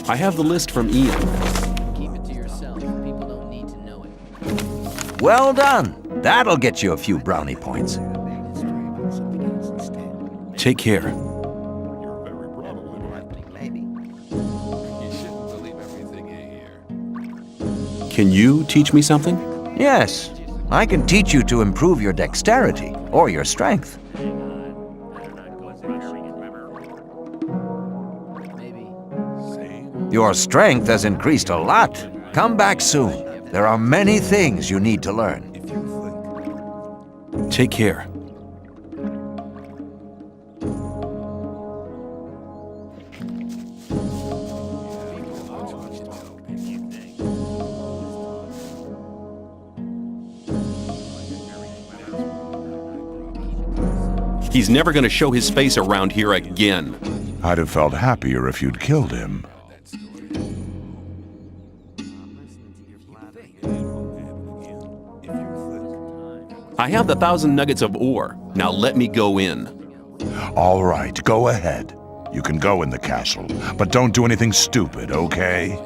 I have the list from Ian. Keep it to yourself. People don't need to know it. Well done. That'll get you a few brownie points. Take care. Can you teach me something? Yes, I can teach you to improve your dexterity or your strength. Your strength has increased a lot. Come back soon. There are many things you need to learn. Take care. He's never going to show his face around here again. I'd have felt happier if you'd killed him. I have the 1,000 nuggets of ore. Now let me go in. All right, go ahead. You can go in the castle, but don't do anything stupid, okay?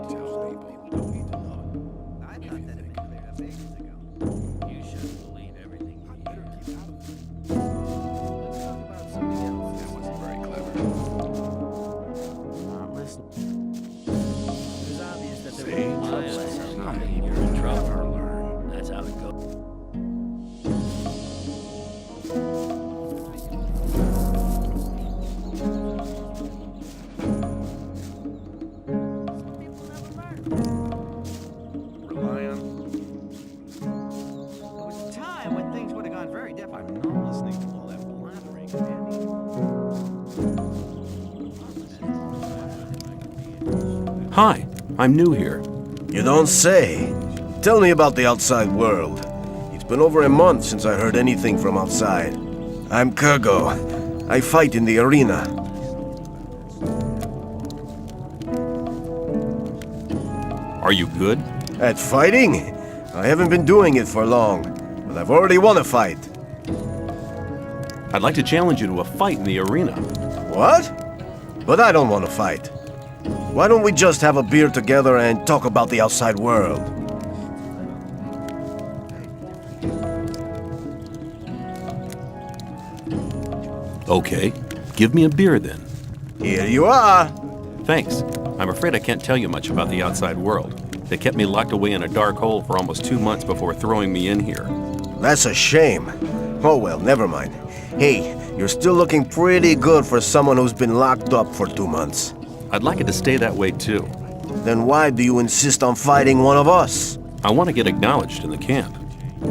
Hi, I'm new here. You don't say. Tell me about the outside world. It's been over a month since I heard anything from outside. I'm Kurgo. I fight in the arena. Are you good? At fighting? I haven't been doing it for long, but I've already won a fight. I'd like to challenge you to a fight in the arena. What? But I don't want to fight. Why don't we just have a beer together and talk about the outside world? Okay, give me a beer then. Here you are. Thanks. I'm afraid I can't tell you much about the outside world. They kept me locked away in a dark hole for almost 2 months before throwing me in here. That's a shame. Oh well, never mind. Hey, you're still looking pretty good for someone who's been locked up for 2 months. I'd like it to stay that way too. Then why do you insist on fighting one of us? I want to get acknowledged in the camp.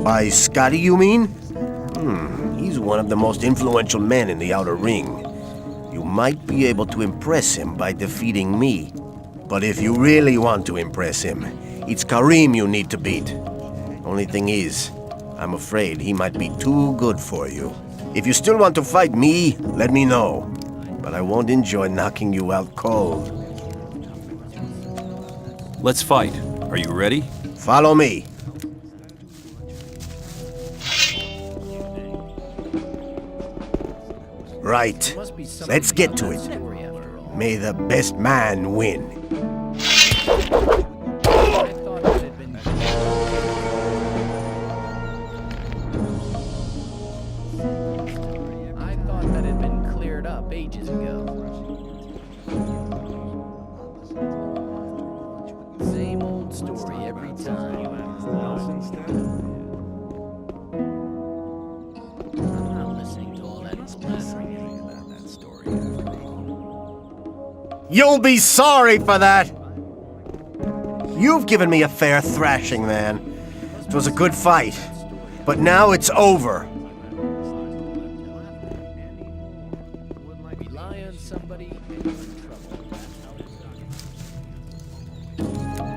By Scotty, you mean? He's one of the most influential men in the outer ring. You might be able to impress him by defeating me. But if you really want to impress him, it's Karim you need to beat. Only thing is, I'm afraid he might be too good for you. If you still want to fight me, let me know. But I won't enjoy knocking you out cold. Let's fight. Are you ready? Follow me. Right. Let's get to it. May the best man win. Ages ago. Same old story every time. I'm not listening to all that blathering about that story after all. You'll be sorry for that! You've given me a fair thrashing, man. It was a good fight. But now it's over.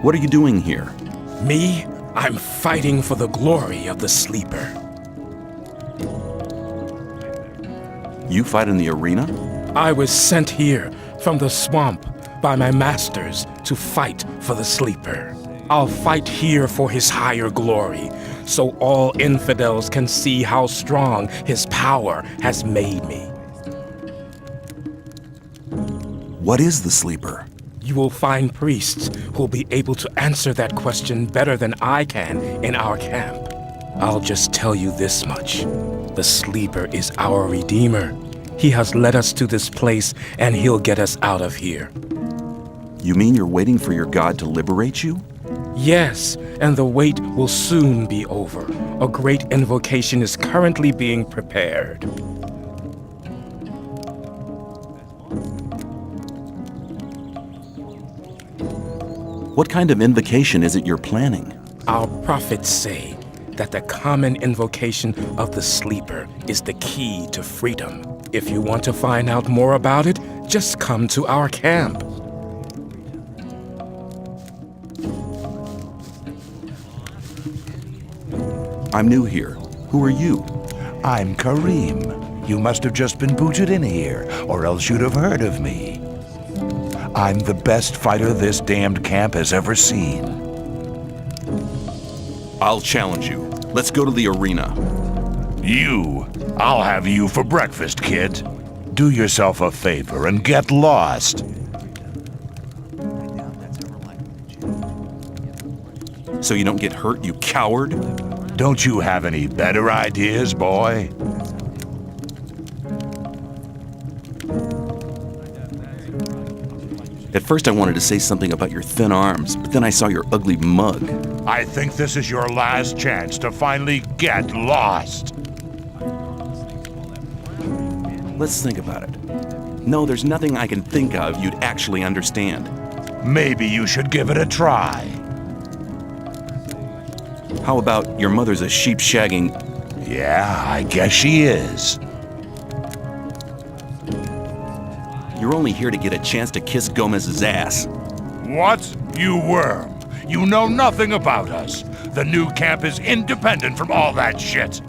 What are you doing here? Me? I'm fighting for the glory of the Sleeper. You fight in the arena? I was sent here from the swamp by my masters to fight for the Sleeper. I'll fight here for his higher glory, so all infidels can see how strong his power has made me. What is the sleeper? You will find priests who will be able to answer that question better than I can in our camp. I'll just tell you this much. The sleeper is our Redeemer. He has led us to this place, and he'll get us out of here. You mean you're waiting for your god to liberate you? Yes, and the wait will soon be over. A great invocation is currently being prepared. What kind of invocation is it you're planning? Our prophets say that the common invocation of the sleeper is the key to freedom. If you want to find out more about it, just come to our camp. I'm new here. Who are you? I'm Kareem. You must have just been booted in here, or else you'd have heard of me. I'm the best fighter this damned camp has ever seen. I'll challenge you. Let's go to the arena. You? I'll have you for breakfast, kid. Do yourself a favor and get lost. So you don't get hurt, you coward? Don't you have any better ideas, boy? At first I wanted to say something about your thin arms, but then I saw your ugly mug. I think this is your last chance to finally get lost. Let's think about it. No, there's nothing I can think of you'd actually understand. Maybe you should give it a try. How about your mother's a sheep shagging... Yeah, I guess she is. You're only here to get a chance to kiss Gomez's ass. What? You worm. You know nothing about us. The new camp is independent from all that shit.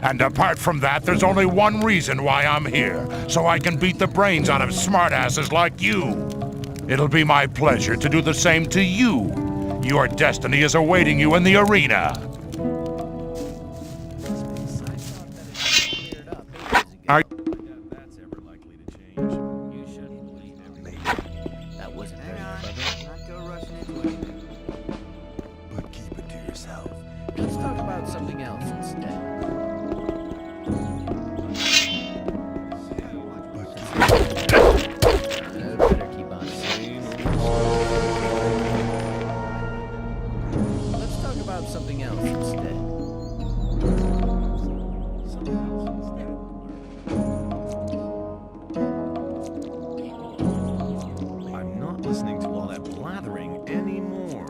And apart from that, there's only one reason why I'm here, so I can beat the brains out of smartasses like you. It'll be my pleasure to do the same to you. Your destiny is awaiting you in the arena. Are That's ever likely to change. You shouldn't believe everything. That wasn't very clever. Not go rushing into it. But keep it to yourself. Let's talk about something else instead. Better keep on saying. Let's talk about something else instead. I'm not listening to all that blathering anymore.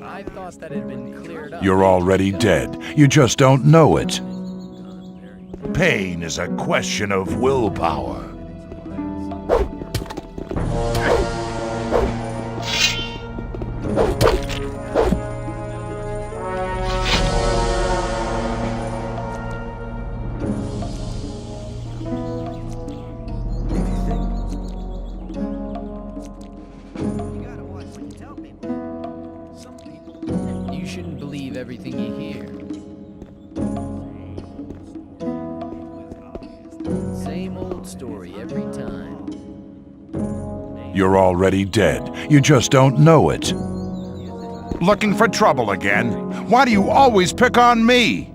I thought that had been cleared up. You're already dead. You just don't know it. Pain is a question of willpower. You shouldn't believe everything you hear. Same old story every time. You're already dead. You just don't know it. Looking for trouble again? Why do you always pick on me?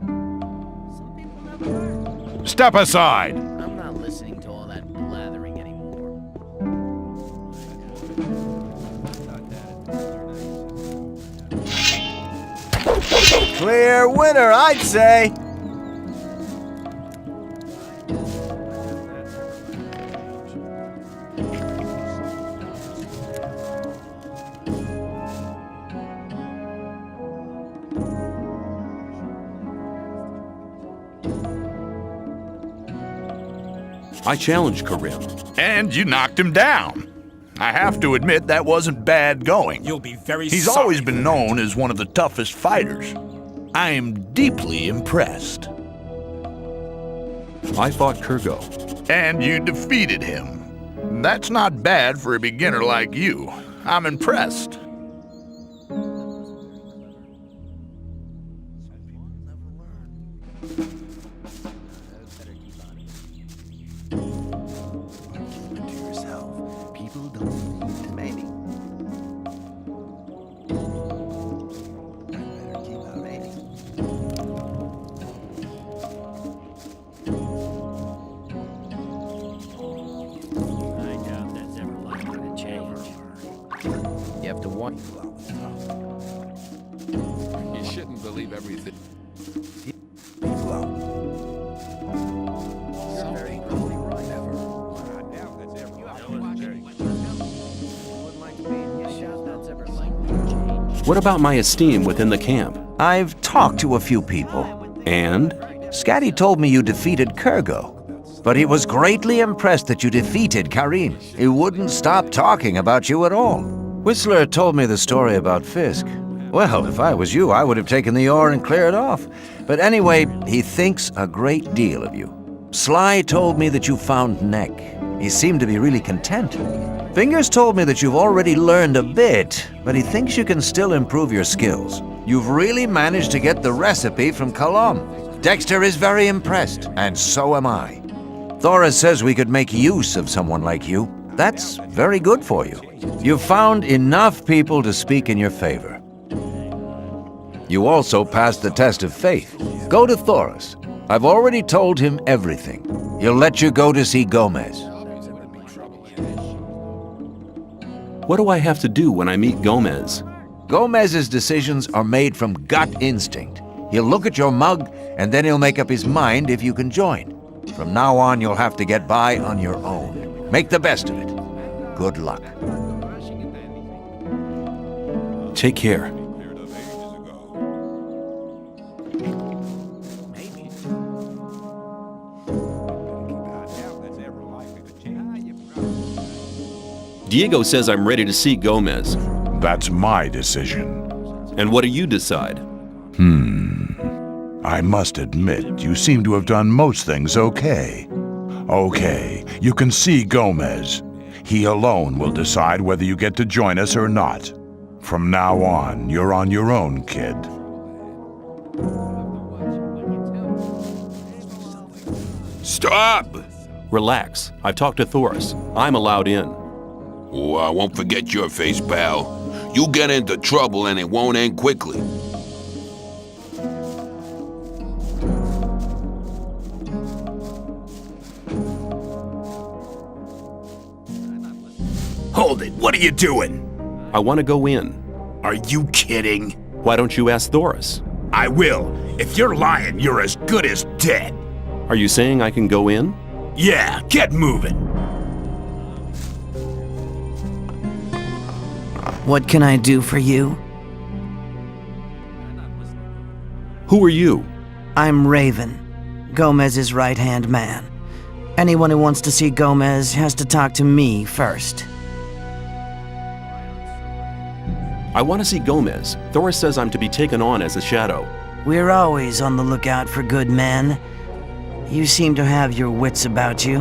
Step aside. I'm not listening to all that blathering anymore. Clear winner, I'd say. I challenged Karim. And you knocked him down. I have to admit that wasn't bad going. You'll be very He's sorry always for been that. known as one of the toughest fighters. I am deeply impressed. I fought Kurgo. And you defeated him. That's not bad for a beginner like you. I'm impressed. People don't need to maybe. Better keep out 80. I doubt that's ever likely to change. You have to want. You shouldn't believe everything. What about my esteem within the camp? I've talked to a few people. And? Scatty told me you defeated Kurgo, but he was greatly impressed that you defeated Karim. He wouldn't stop talking about you at all. Whistler told me the story about Fisk. Well, if I was you, I would have taken the ore and cleared off. But anyway, he thinks a great deal of you. Sly told me that you found Neck. He seemed to be really content. Fingers told me that you've already learned a bit, but he thinks you can still improve your skills. You've really managed to get the recipe from Colomb. Dexter is very impressed, and so am I. Thoris says we could make use of someone like you. That's very good for you. You've found enough people to speak in your favor. You also passed the test of faith. Go to Thoris. I've already told him everything. He'll let you go to see Gomez. What do I have to do when I meet Gomez? Gomez's decisions are made from gut instinct. He'll look at your mug, and then he'll make up his mind if you can join. From now on, you'll have to get by on your own. Make the best of it. Good luck. Take care. Diego says I'm ready to see Gomez. That's my decision. And what do you decide? I must admit, you seem to have done most things okay. Okay, you can see Gomez. He alone will decide whether you get to join us or not. From now on, you're on your own, kid. Stop! Relax. I've talked to Thoris. I'm allowed in. Oh, I won't forget your face, pal. You get into trouble and it won't end quickly. Hold it, what are you doing? I want to go in. Are you kidding? Why don't you ask Thoris? I will. If you're lying, you're as good as dead. Are you saying I can go in? Yeah, get moving. What can I do for you? Who are you? I'm Raven, Gomez's right-hand man. Anyone who wants to see Gomez has to talk to me first. I want to see Gomez. Thoris says I'm to be taken on as a shadow. We're always on the lookout for good men. You seem to have your wits about you.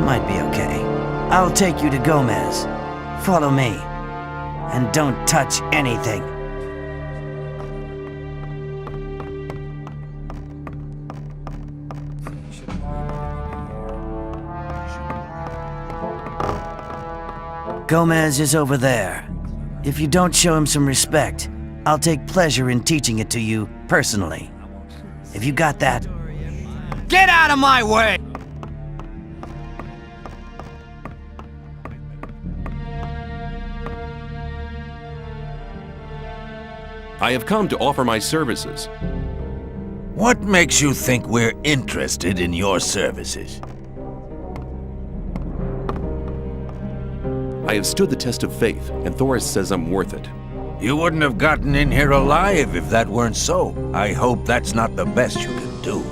Might be okay. I'll take you to Gomez. Follow me. And don't touch anything. Gomez is over there. If you don't show him some respect, I'll take pleasure in teaching it to you personally. Have you got that? Get out of my way! I have come to offer my services. What makes you think we're interested in your services? I have stood the test of faith, and Thoris says I'm worth it. You wouldn't have gotten in here alive if that weren't so. I hope that's not the best you can do.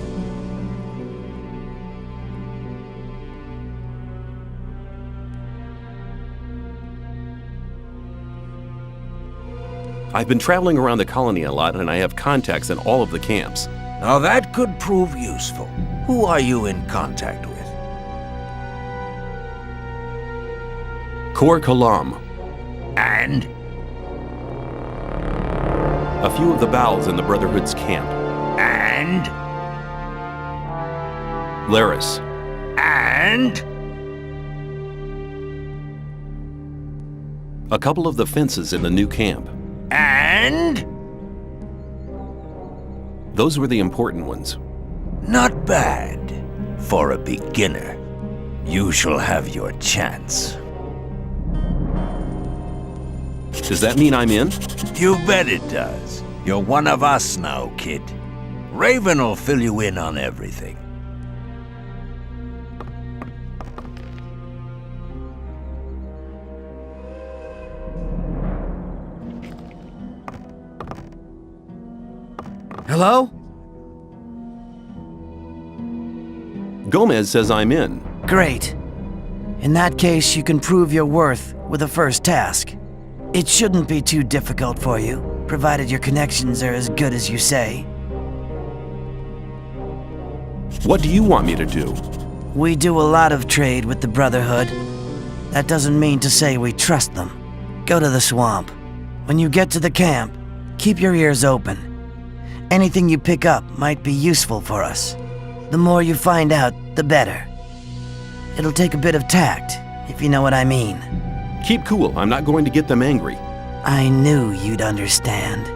I've been traveling around the colony a lot, and I have contacts in all of the camps. Now that could prove useful. Who are you in contact with? Cor Kalam. And? A few of the bowels in the Brotherhood's camp. And? Laris. And? A couple of the fences in the new camp. And? Those were the important ones. Not bad. For a beginner. You shall have your chance. Does that mean I'm in? You bet it does. You're one of us now, kid. Raven will fill you in on everything. Hello? Gomez says I'm in. Great. In that case, you can prove your worth with the first task. It shouldn't be too difficult for you, provided your connections are as good as you say. What do you want me to do? We do a lot of trade with the Brotherhood. That doesn't mean to say we trust them. Go to the swamp. When you get to the camp, keep your ears open. Anything you pick up might be useful for us. The more you find out, the better. It'll take a bit of tact, if you know what I mean. Keep cool. I'm not going to get them angry. I knew you'd understand.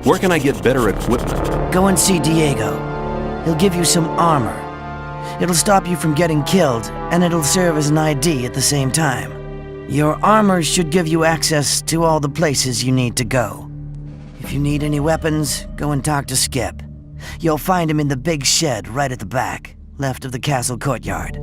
Where can I get better equipment? Go and see Diego. He'll give you some armor. It'll stop you from getting killed, and it'll serve as an ID at the same time. Your armor should give you access to all the places you need to go. If you need any weapons, go and talk to Skip. You'll find him in the big shed right at the back, left of the castle courtyard.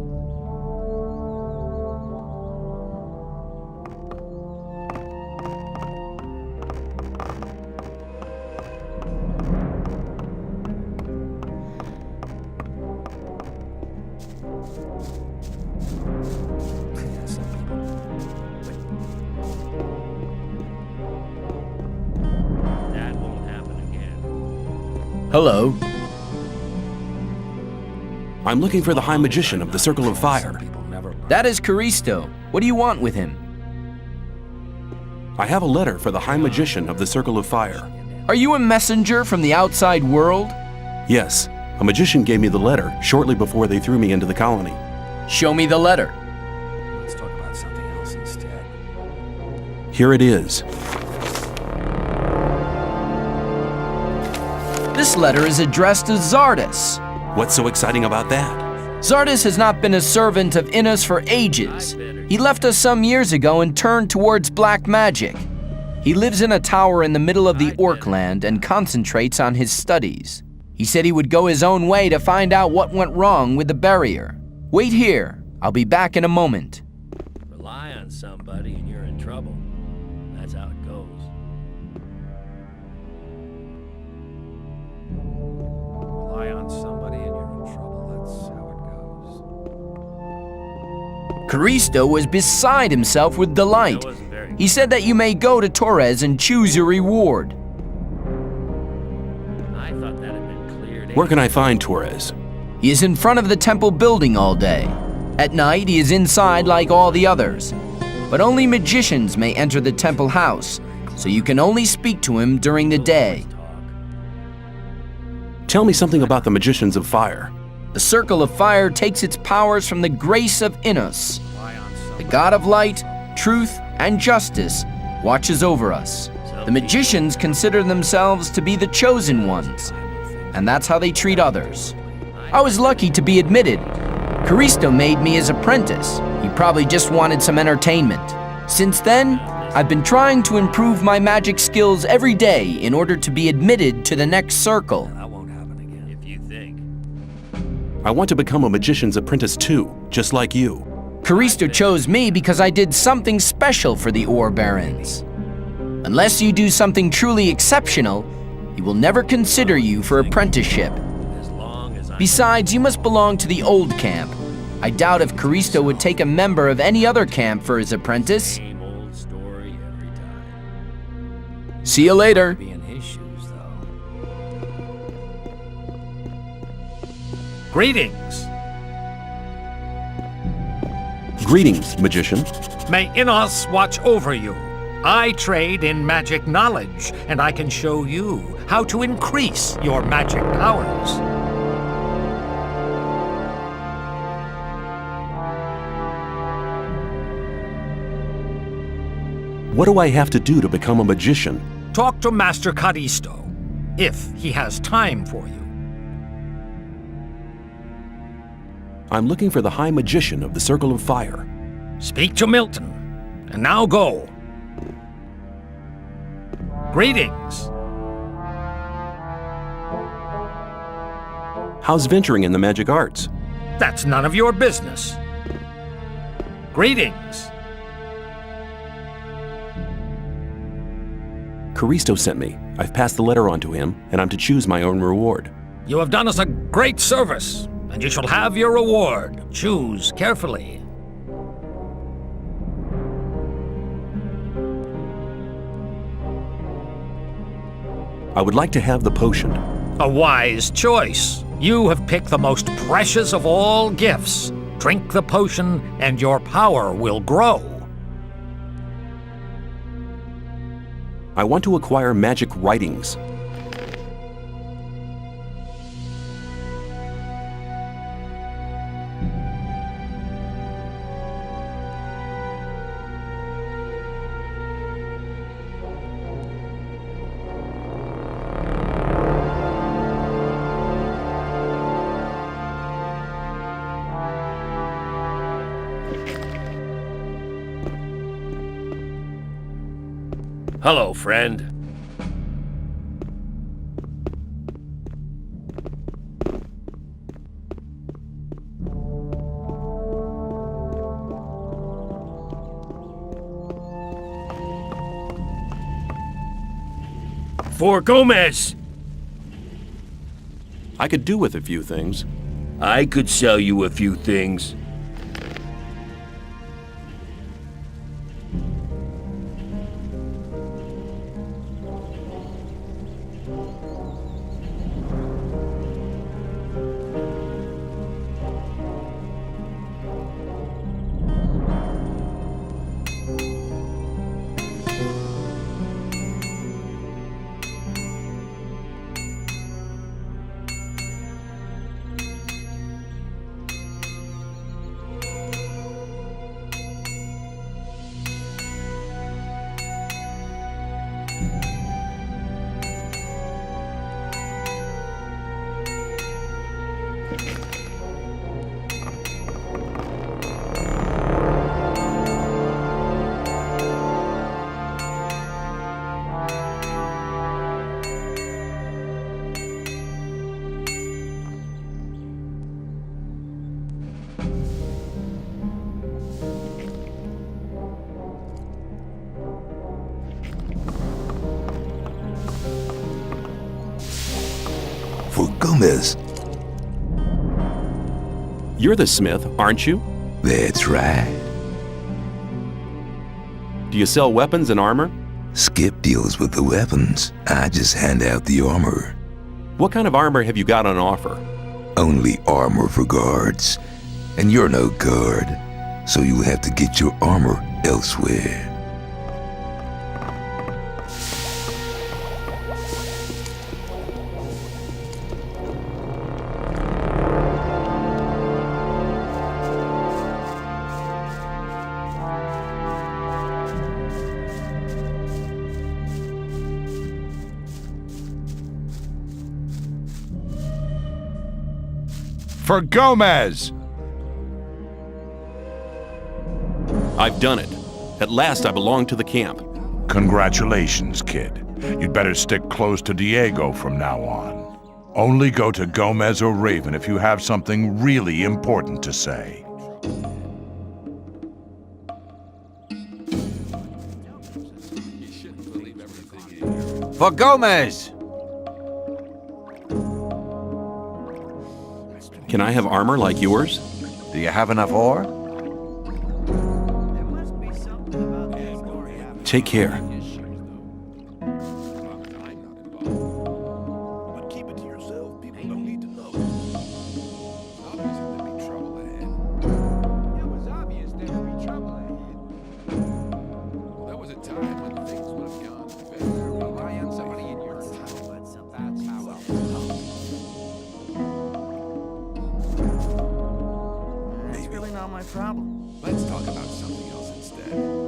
Hello. I'm looking for the High Magician of the Circle of Fire. That is Caristo. What do you want with him? I have a letter for the High Magician of the Circle of Fire. Are you a messenger from the outside world? Yes. A magician gave me the letter shortly before they threw me into the colony. Show me the letter. Let's talk about something else instead. Here it is. This letter is addressed to Zardis. What's so exciting about that? Zardis has not been a servant of Innis for ages. He left us some years ago and turned towards black magic. He lives in a tower in the middle of the Orkland and concentrates on his studies. He said he would go his own way to find out what went wrong with the barrier. Wait here. I'll be back in a moment. Rely on somebody and you're in trouble. That's how it goes. Rely on somebody and you're in trouble. That's how it goes. Caristo was beside himself with delight. He said that you may go to Torres and choose your reward. I thought that had been cleared. Where can I find Torres? He is in front of the temple building all day. At night, he is inside like all the others. But only magicians may enter the temple house, so you can only speak to him during the day. Tell me something about the Magicians of Fire. The Circle of Fire takes its powers from the grace of Innis. The God of Light, Truth, and Justice watches over us. The magicians consider themselves to be the chosen ones, and that's how they treat others. I was lucky to be admitted. Caristo made me his apprentice. He probably just wanted some entertainment. Since then, I've been trying to improve my magic skills every day in order to be admitted to the next circle. That won't happen again. If you think. I want to become a magician's apprentice too, just like you. Caristo chose me because I did something special for the Ore Barons. Unless you do something truly exceptional, he will never consider you for apprenticeship. Besides, you must belong to the old camp. I doubt if Caristo would take a member of any other camp for his apprentice. Same old story every time. See you later. Be in his shoes, though. Greetings. Greetings, magician. May Innos watch over you. I trade in magic knowledge, and I can show you how to increase your magic powers. What do I have to do to become a magician? Talk to Master Callisto, if he has time for you. I'm looking for the High Magician of the Circle of Fire. Speak to Milton, and now go. Greetings. How's venturing in the magic arts? That's none of your business. Greetings. Callisto sent me. I've passed the letter on to him, and I'm to choose my own reward. You have done us a great service, and you shall have your reward. Choose carefully. I would like to have the potion. A wise choice. You have picked the most precious of all gifts. Drink the potion, and your power will grow. I want to acquire magic writings. Hello, friend. For Gomez! I could do with a few things. I could sell you a few things. For Gomez. You're the smith, aren't you? That's right. Do you sell weapons and armor? Skip deals with the weapons. I just hand out the armor. What kind of armor have you got on offer? Only armor for guards. And you're no guard, so you'll have to get your armor elsewhere. For Gomez! I've done it. At last I belong to the camp. Congratulations, kid. You'd better stick close to Diego from now on. Only go to Gomez or Raven if you have something really important to say. For Gomez! Can I have armor like yours? Do you have enough ore? Take care. problem. Let's talk about something else instead.